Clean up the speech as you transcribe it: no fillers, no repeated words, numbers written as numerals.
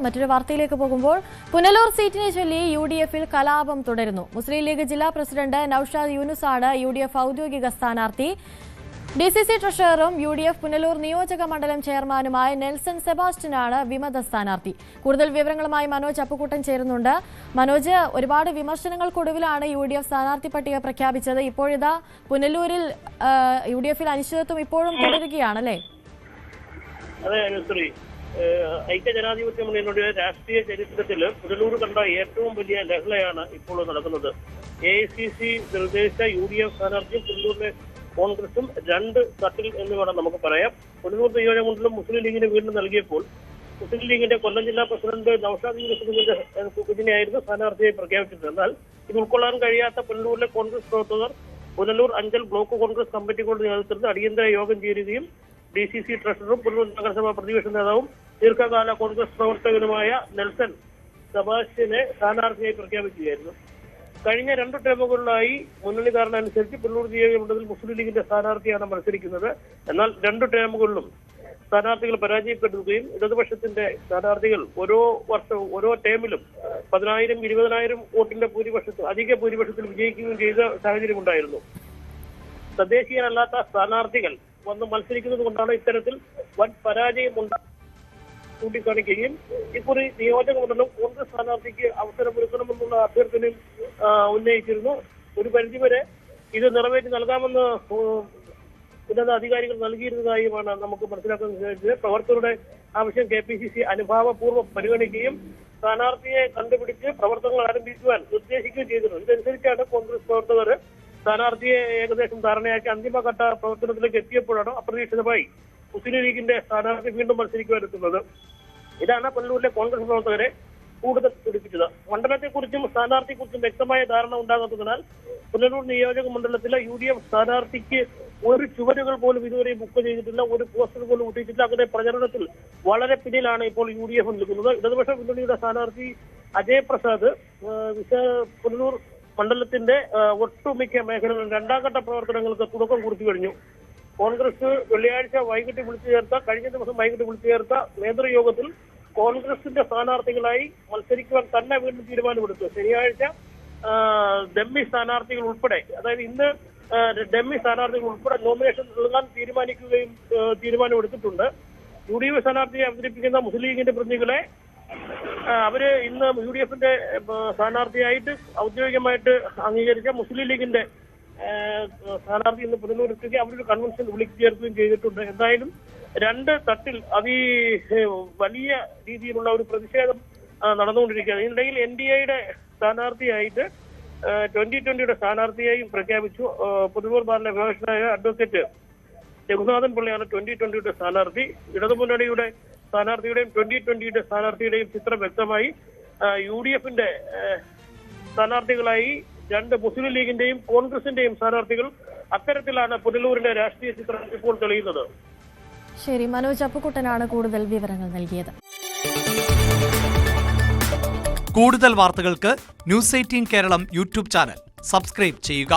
മറ്റൊരു വാർത്തയിലേക്ക് പോകുമ്പോൾ പുനലൂർ സീറ്റിനെ ചൊല്ലി യുഡിഎഫിൽ കലാപം തുടരുന്നു. മുസ്ലിം ലീഗ് ജില്ലാ പ്രസിഡന്റ് നൌഷാദ് യൂനുസാണ് യുഡിഎഫ് ഔദ്യോഗിക സ്ഥാനാർത്ഥി. ഡിസിസി ട്രഷററും യുഡിഎഫ് പുനലൂർ നിയോജക മണ്ഡലം ചെയർമാനുമായ നെൽസൺ സെബാസ്റ്റ്യനാണ് വിമത സ്ഥാനാർത്ഥി. കൂടുതൽ വിവരങ്ങളുമായി മനോജ് അപ്പുക്കുട്ടൻ ചേരുന്നുണ്ട്. മനോജ്, ഒരുപാട് വിമർശനങ്ങൾക്കൊടുവിലാണ് യുഡിഎഫ് സ്ഥാനാർത്ഥി പട്ടിക പ്രഖ്യാപിച്ചത്. ഇപ്പോഴിതാ പുനലൂരിൽ യുഡിഎഫിൽ അനിശ്ചിതത്വം ഇപ്പോഴും തുടരുകയാണല്ലേ? അതെ അനുശ്രീ, ഐക്യജനാധിപത്യ മുന്നണിയുടെ രാഷ്ട്രീയ ചരിത്രത്തിൽ പുനലൂർ കണ്ട ഏറ്റവും വലിയ ലഹളയാണ് ഇപ്പോൾ നടക്കുന്നത്. AICC നിർദ്ദേശിച്ച UDF സ്ഥാനാർത്ഥിയും പുനലൂരിലെ കോൺഗ്രസും രണ്ട് തട്ടിൽ എന്ന് വേണം നമുക്ക് പറയാം. പുനലൂർ നിയോജകമണ്ഡലം മുസ്ലിം ലീഗിന് വീണ്ടും നൽകിയപ്പോൾ മുസ്ലിം ലീഗിന്റെ കൊല്ലം ജില്ലാ പ്രസിഡന്റ് നൌഷാദ് യൂനുസിനെയായിരുന്നു സ്ഥാനാർത്ഥിയായി പ്രഖ്യാപിച്ചത്. എന്നാൽ ഇത് ഉൾക്കൊള്ളാൻ കഴിയാത്ത പുനലൂരിലെ കോൺഗ്രസ് പ്രവർത്തകർ പുനലൂർ അഞ്ചൽ ബ്ലോക്ക് കോൺഗ്രസ് കമ്മിറ്റികളുടെ നേതൃത്വത്തിൽ അടിയന്തര യോഗം ചേരുകയും DCC ട്രഷററും പുനലൂർ നഗരസഭാ പ്രതിപക്ഷ നേതാവും ദീർഘകാല കോൺഗ്രസ് പ്രവർത്തകനുമായ നെൽസൺ സെബാസ്റ്റ്യനെ സ്ഥാനാർത്ഥിയായി പ്രഖ്യാപിക്കുകയായിരുന്നു. കഴിഞ്ഞ 2 ടേമുകളിലായി മുന്നണി ധാരണ അനുസരിച്ച് പുനലൂർ നിയോജകമണ്ഡലത്തിൽ മുസ്ലിം ലീഗിന്റെ സ്ഥാനാർത്ഥിയാണ് മത്സരിക്കുന്നത്. എന്നാൽ 2 ടേമുകളിലും സ്ഥാനാർത്ഥികൾ പരാജയപ്പെടുകയും ഇടതുപക്ഷത്തിന്റെ സ്ഥാനാർത്ഥികൾ ഓരോ വർഷവും ഓരോ ടേമിലും 10,000, 20,000 വോട്ടിന്റെ അധിക ഭൂരിപക്ഷത്തിൽ വിജയിക്കുകയും ചെയ്ത സാഹചര്യമുണ്ടായിരുന്നു. തദ്ദേശീയരല്ലാത്ത സ്ഥാനാർത്ഥികൾ വന്ന് മത്സരിക്കുന്നത് കൊണ്ടാണ് ഇത്തരത്തിൽ വൻ പരാജയം ചൂണ്ടിക്കാണിക്കുകയും ഇക്കുറി നിയോജക മണ്ഡലം കോൺഗ്രസ് സ്ഥാനാർത്ഥിക്ക് അവസരമൊരുക്കണമെന്നുള്ള അഭ്യർത്ഥനയും ഉന്നയിച്ചിരുന്നു. ഒരു പരിധിവരെ ഇത് നിറവേറ്റി നൽകാമെന്ന് ഉന്നത അധികാരികൾ നൽകിയിരുന്നതായുമാണ് നമുക്ക് മനസ്സിലാക്കാൻ സാധിച്ചത്. പ്രവർത്തകരുടെ ആവശ്യം KPCC അനുഭാവപൂർവ്വം പരിഗണിക്കുകയും സ്ഥാനാർത്ഥിയെ കണ്ടുപിടിച്ച് പ്രവർത്തനങ്ങൾ ആരംഭിക്കുവാൻ നിർദ്ദേശിക്കുകയും ചെയ്തിരുന്നു. ഇതനുസരിച്ചാണ് കോൺഗ്രസ് പ്രവർത്തകർ സ്ഥാനാർത്ഥിയെ ഏകദേശം ധാരണയാക്കി അന്തിമഘട്ട പ്രവർത്തനത്തിലേക്ക് എത്തിയപ്പോഴാണ് അപ്രതീക്ഷിതമായി മുസ്ലിം ലീഗിന്റെ സ്ഥാനാർത്ഥി വീണ്ടും മത്സരിക്കുവാനെത്തുന്നത്. ഇതാണ് പുനലൂരിലെ കോൺഗ്രസ് പ്രവർത്തകരെ കൂടുതൽ പിടിപ്പിച്ചത്. മണ്ഡലത്തെക്കുറിച്ചും സ്ഥാനാർത്ഥിയെക്കുറിച്ചും വ്യക്തമായ ധാരണ ഉണ്ടാകാത്തതിനാൽ പുനലൂർ നിയോജക മണ്ഡലത്തിലെ UDF സ്ഥാനാർത്ഥിക്ക് ഒരു ചുവരുകൾ പോലും ഇതുവരെ ബുക്ക് ചെയ്തിട്ടില്ല, ഒരു പോസ്റ്റർ പോലും ഒട്ടിച്ചിട്ടില്ല. അങ്ങനെ പ്രചരണത്തിൽ വളരെ പിന്നിലാണ് ഇപ്പോൾ UDF നിൽക്കുന്നത്. ഇടതുപക്ഷ മുന്നണിയുടെ സ്ഥാനാർത്ഥി അജയ് പ്രസാദ് പുനലൂർ മണ്ഡലത്തിന്റെ ഒട്ടുമിക്ക മേഖലകളിൽ 2ാം ഘട്ട പ്രവർത്തനങ്ങൾക്ക് തുടക്കം കുറിച്ചു കഴിഞ്ഞു. കോൺഗ്രസ് വെള്ളിയാഴ്ച കഴിഞ്ഞ ദിവസം വൈകിട്ട് വിളിച്ചു ചേർത്ത നേതൃയോഗത്തിൽ കോൺഗ്രസിന്റെ സ്ഥാനാർത്ഥികളായി മത്സരിക്കുവാൻ തന്നെ വീണ്ടും തീരുമാനമെടുത്തു. ശനിയാഴ്ച ഡമ്മി സ്ഥാനാർത്ഥികൾ ഉൾപ്പെടെ, അതായത് ഇന്ന് ഡമ്മി സ്ഥാനാർത്ഥികൾ ഉൾപ്പെടെ നോമിനേഷൻ നൽകാൻ തീരുമാനമെടുത്തിട്ടുണ്ട്. UDF സ്ഥാനാർത്ഥിയെ അവതരിപ്പിക്കുന്ന മുസ്ലിം ലീഗിന്റെ പ്രതിനിധികളെ അവര് ഇന്ന് UDFന്റെ സ്ഥാനാർത്ഥിയായിട്ട് ഔദ്യോഗികമായിട്ട് അംഗീകരിച്ച മുസ്ലിം ലീഗിന്റെ സ്ഥാനാർത്ഥി ഇന്ന് പുനലൂരെത്തുകയും അവരൊരു കൺവെൻഷൻ വിളിച്ചു ചേർക്കുകയും ചെയ്തിട്ടുണ്ട്. എന്തായാലും 2 തട്ടിൽ വലിയ രീതിയിലുള്ള ഒരു പ്രതിഷേധം നടന്നുകൊണ്ടിരിക്കുകയാണ്. ഇതിനിടയിൽ NDAയുടെ സ്ഥാനാർത്ഥിയായിട്ട് 2020യുടെ സ്ഥാനാർത്ഥിയായും പ്രഖ്യാപിച്ചു. പുനലൂർ ബാറിലെ അഭിഭാഷകനായ അഡ്വക്കേറ്റ് രഘുനാഥൻ പിള്ളയാണ് 2020യുടെ സ്ഥാനാർത്ഥി. ഇടതുമുന്നണിയുടെ സ്ഥാനാർത്ഥിയുടെയും 2020യുടെ സ്ഥാനാർത്ഥിയുടെയും ചിത്രം വ്യക്തമായി. UDFന്റെ സ്ഥാനാർത്ഥികളായി 2 മുസ്ലിം ലീഗിന്റെയും കോൺഗ്രസിന്റെയും സ്ഥാനാർത്ഥികൾ. അത്തരത്തിലാണ് പുനലൂരിന്റെ രാഷ്ട്രീയ ചിത്രം ഇപ്പോൾ തെളിയുന്നത്. ശരി, മനോജ് അപ്പുക്കുട്ടനാണ് കൂടുതൽ വിവരങ്ങൾ നൽകിയത്. കൂടുതൽ വാർത്തകൾക്ക് News 18 Keralam YouTube channel subscribe ചെയ്യുക.